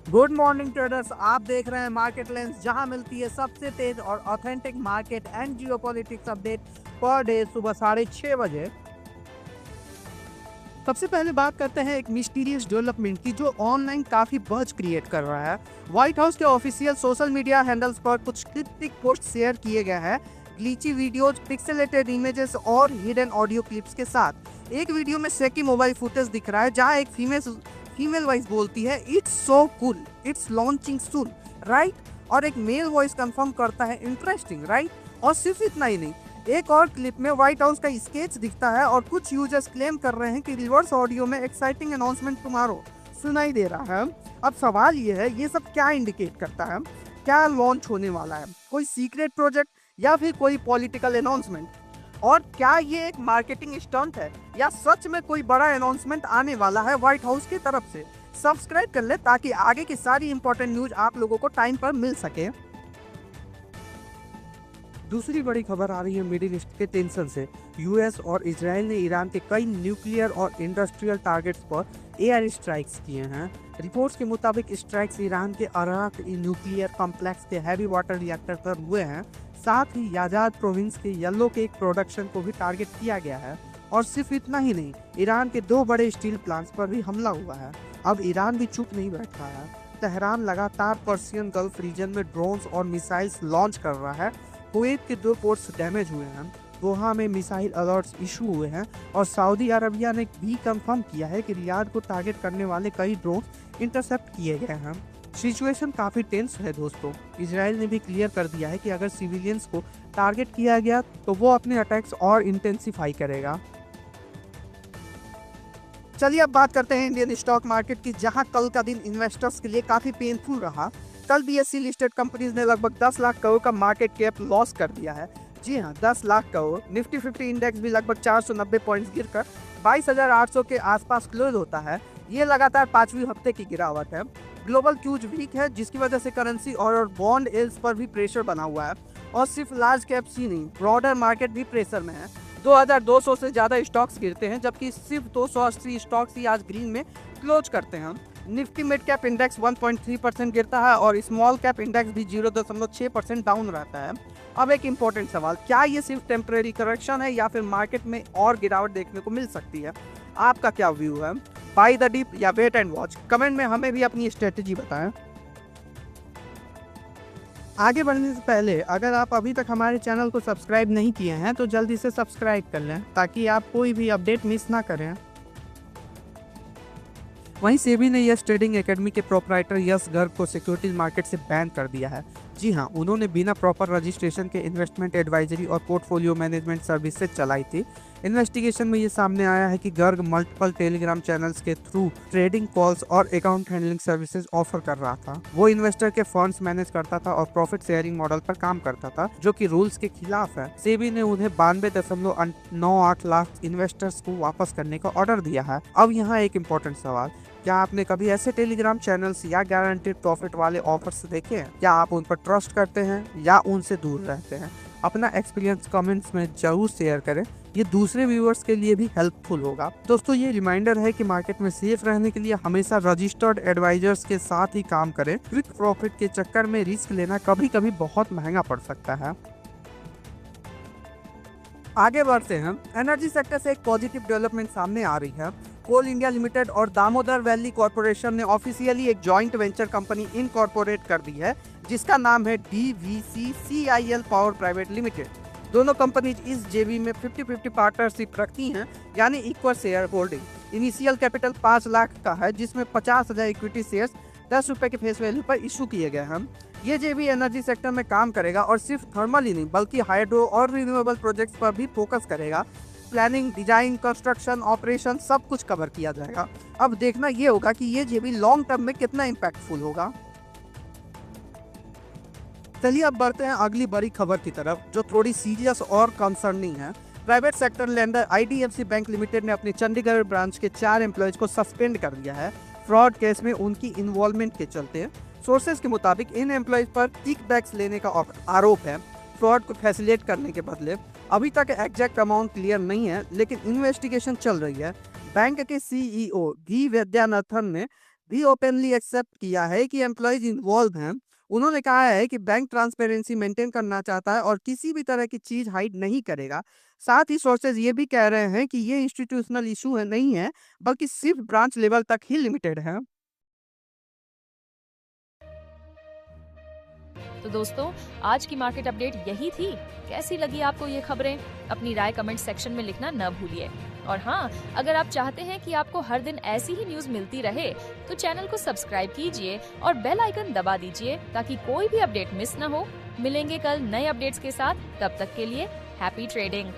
Good morning traders, आप देख रहे हैं मार्केट लेंस, जहां मिलती है सबसे तेज और authentic market and geopolitics update per day सुबह 6:30 बजे। सबसे पहले बात करते हैं एक मिस्टीरियस डेवलपमेंट की जो ऑनलाइन काफी बज क्रिएट कर रहा है। व्हाइट हाउस के ऑफिशियल सोशल मीडिया हैंडल्स पर कुछ क्रिप्टिक पोस्ट शेयर किए गए हैं, ग्लीची वीडियोज, पिक्सेलेटेड इमेजेस और हिडन ऑडियो क्लिप्स के साथ। एक वीडियो में सेकी मोबाइल फुटेज दिख रहा है जहां एक फीमेल वॉइस बोलती है, it's so cool, it's launching soon, right. और एक मेल वॉइस कंफर्म करता है, इंटरेस्टिंग, राइट। और सिर्फ इतना ही नहीं, एक और क्लिप में व्हाइट हाउस का स्केच दिखता है और कुछ यूजर्स क्लेम कर रहे हैं कि रिवर्स ऑडियो में एक्साइटिंग अनाउंसमेंट टुमारो सुनाई दे रहा है। अब सवाल ये है, ये सब क्या इंडिकेट करता है? क्या लॉन्च होने वाला है? कोई सीक्रेट प्रोजेक्ट या फिर कोई पॉलिटिकल अनाउंसमेंट? और क्या ये एक मार्केटिंग स्टंट है या सच में कोई बड़ा अनाउंसमेंट आने वाला है व्हाइट हाउस की तरफ से? सब्सक्राइब कर ले ताकि आगे की सारी इंपॉर्टेंट न्यूज आप लोगों को टाइम पर मिल सके। दूसरी बड़ी खबर आ रही है मिडिल ईस्ट के टेंशन से। यूएस और इजराइल ने ईरान के कई न्यूक्लियर और इंडस्ट्रियल टारगेट्स पर एयर स्ट्राइक्स किए हैं। रिपोर्ट्स के मुताबिक स्ट्राइक्स ईरान के अराक न्यूक्लियर कॉम्प्लेक्स के हैवी वाटर रिएक्टर पर हुए हैं। साथ ही याजाद प्रोविंस के येलो केक प्रोडक्शन को भी टारगेट किया गया है। और सिर्फ इतना ही नहीं, ईरान के 2 बड़े स्टील प्लांट्स पर भी हमला हुआ है। अब ईरान भी चुप नहीं बैठा है। तेहरान लगातार पर्शियन गल्फ रीजन में ड्रोन्स और मिसाइल्स लॉन्च कर रहा है। कुवैत के 2 पोर्ट्स डैमेज हुए हैं, दोहा में मिसाइल अलर्ट्स इशू हुए हैं और सऊदी अरबिया ने भी कंफर्म किया है कि रियाद को टारगेट करने वाले कई ड्रोन इंटरसेप्ट किए गए हैं। सिचुएशन काफी टेंस है दोस्तों। इजराइल ने भी क्लियर कर दिया है कि अगर सिविलियंस को टारगेट किया गया तो वो अपने अटैक्स और इंटेंसिफाई करेगा। चलिए अब बात करते हैं इंडियन स्टॉक मार्केट की, जहां कल का दिन इन्वेस्टर्स के लिए काफी पेनफुल रहा। कल बीएससी लिस्टेड कंपनीज ने लगभग 10 लाख करोड़ का मार्केट कैप लॉस कर दिया है। जी हाँ, 10 लाख करोड़। निफ्टी 50 इंडेक्स भी लगभग 490 पॉइंट्स गिरकर 22,800 के आसपास क्लोज होता है। ये लगातार 5वीं हफ्ते की गिरावट है। ग्लोबल क्यूज वीक है, जिसकी वजह से करेंसी और बॉन्ड यील्ड्स पर भी प्रेशर बना हुआ है। और सिर्फ लार्ज कैप्स ही नहीं, ब्रॉडर मार्केट भी प्रेशर में है। 2200 से ज्यादा स्टॉक्स गिरते हैं, जबकि सिर्फ 280 स्टॉक्स ही आज ग्रीन में क्लोज करते हैं। निफ्टी मिड कैप इंडेक्स 1.3% गिरता है और स्मॉल कैप इंडेक्स भी 0.6% डाउन रहता है। अब एक इम्पोर्टेंट सवाल, क्या ये सिर्फ टेम्परेरी करेक्शन है या फिर मार्केट में और गिरावट देखने को मिल सकती है? आपका क्या व्यू है? बाय द डिप या वेट एंड वॉच? कमेंट में हमें भी अपनी स्ट्रेटेजी बताएं। आगे बढ़ने से पहले अगर आप अभी तक हमारे चैनल को सब्सक्राइब नहीं किए हैं तो जल्दी से सब्सक्राइब कर लें ताकि आप कोई भी अपडेट मिस ना करें। वहीं सेबी ने यस ट्रेडिंग एकेडमी के प्रोपराइटर यस गर्ग को सिक्योरिटीज मार्केट से बैन कर दिया है। जी हां, उन्होंने बिना प्रॉपर रजिस्ट्रेशन के इन्वेस्टमेंट एडवाइजरी और पोर्टफोलियो मैनेजमेंट सर्विसेज चलाई थी। इन्वेस्टिगेशन में ये सामने आया है कि गर्ग मल्टीपल टेलीग्राम चैनल्स के थ्रू ट्रेडिंग कॉल्स और अकाउंट हैंडलिंग सर्विसेज ऑफर कर रहा था। वो इन्वेस्टर के फंड्स मैनेज करता था और प्रॉफिट शेयरिंग मॉडल पर काम करता था, जो कि रूल्स के खिलाफ है। सेबी ने उन्हें 92.98 लाख इन्वेस्टर्स को वापस करने का ऑर्डर दिया है। अब यहाँ एक इम्पोर्टेंट सवाल, क्या आपने कभी ऐसे टेलीग्राम चैनल्स या गारंटेड प्रॉफिट वाले ऑफर्स देखे हैं? क्या आप उन पर ट्रस्ट करते हैं या उनसे दूर रहते हैं? अपना एक्सपीरियंस कमेंट्स में जरूर शेयर करें, ये दूसरे व्यूअर्स के लिए भी हेल्पफुल होगा। दोस्तों, ये रिमाइंडर है कि मार्केट में सेफ रहने के लिए हमेशा रजिस्टर्ड एडवाइजर्स के साथ ही काम करें। क्विक प्रॉफिट के चक्कर में रिस्क लेना कभी कभी बहुत महंगा पड़ सकता है। आगे बढ़ते हैं, एनर्जी सेक्टर से एक पॉजिटिव डेवलपमेंट सामने आ रही है। कोल इंडिया लिमिटेड और दामोदर वैली कॉर्पोरेशन ने ऑफिशियली एक जॉइंट वेंचर कंपनी इनकॉर्पोरेट कर दी है, जिसका नाम है DVCCIL पावर प्राइवेट लिमिटेड। दोनों कंपनीज इस जेवी में 50-50 पार्टनरशिप रखती हैं, यानी equal share holding. Initial capital 5 lakh का है, जिसमें 50,000 इक्विटी शेयर्स 10 रुपए के फेस वैल्यू पर इशू किए गए हैं। ये जेवी एनर्जी सेक्टर में काम करेगा और सिर्फ थर्मल ही नहीं बल्कि हाइड्रो और रिन्यूएबल प्रोजेक्ट्स पर भी फोकस करेगा। प्लानिंग, डिजाइन, कंस्ट्रक्शन, ऑपरेशन सब कुछ कवर किया जाएगा। अब देखना ये होगा कि ये जेवी लॉन्ग टर्म में कितना इम्पैक्टफुल होगा। चलिए अब बढ़ते हैं अगली बड़ी खबर की तरफ, जो थोड़ी सीरियस और कंसर्निंग है। Private sector lender IDFC bank limited ने अपने चंडीगढ़ ब्रांच के 4 एम्प्लॉयज को सस्पेंड कर दिया है, फ्रॉड केस में उनकी इन्वॉल्वमेंट के चलते। सोर्सेज के मुताबिक इन एम्प्लॉयज पर किकबैक्स लेने का आरोप है, फ्रॉड को फैसिलिटेट करने के बदले। अभी तक एग्जैक्ट अमाउंट क्लियर नहीं है, लेकिन इन्वेस्टिगेशन चल रही है। बैंक के CEO V वैद्यनाथन ने भी ओपनली एक्सेप्ट किया है कि एम्प्लॉयज इन्वॉल्व हैं। उन्होंने कहा है कि बैंक ट्रांसपेरेंसी मेंटेन करना चाहता है और किसी भी तरह की चीज हाइड नहीं करेगा। साथ ही सोर्सेज ये भी कह रहे हैं कि ये इंस्टीट्यूशनल इशू है नहीं है, बल्कि सिर्फ ब्रांच लेवल तक ही लिमिटेड है। तो दोस्तों, आज की मार्केट अपडेट यही थी। कैसी लगी आपको ये खबरें? अपनी राय कमेंट सेक्शन में लिखना न भूलिए। और हाँ, अगर आप चाहते हैं कि आपको हर दिन ऐसी ही न्यूज मिलती रहे, तो चैनल को सब्सक्राइब कीजिए और बेल आइकन दबा दीजिए ताकि कोई भी अपडेट मिस न हो। मिलेंगे कल नए अपडेट्स के साथ, तब तक के लिए हैप्पी ट्रेडिंग।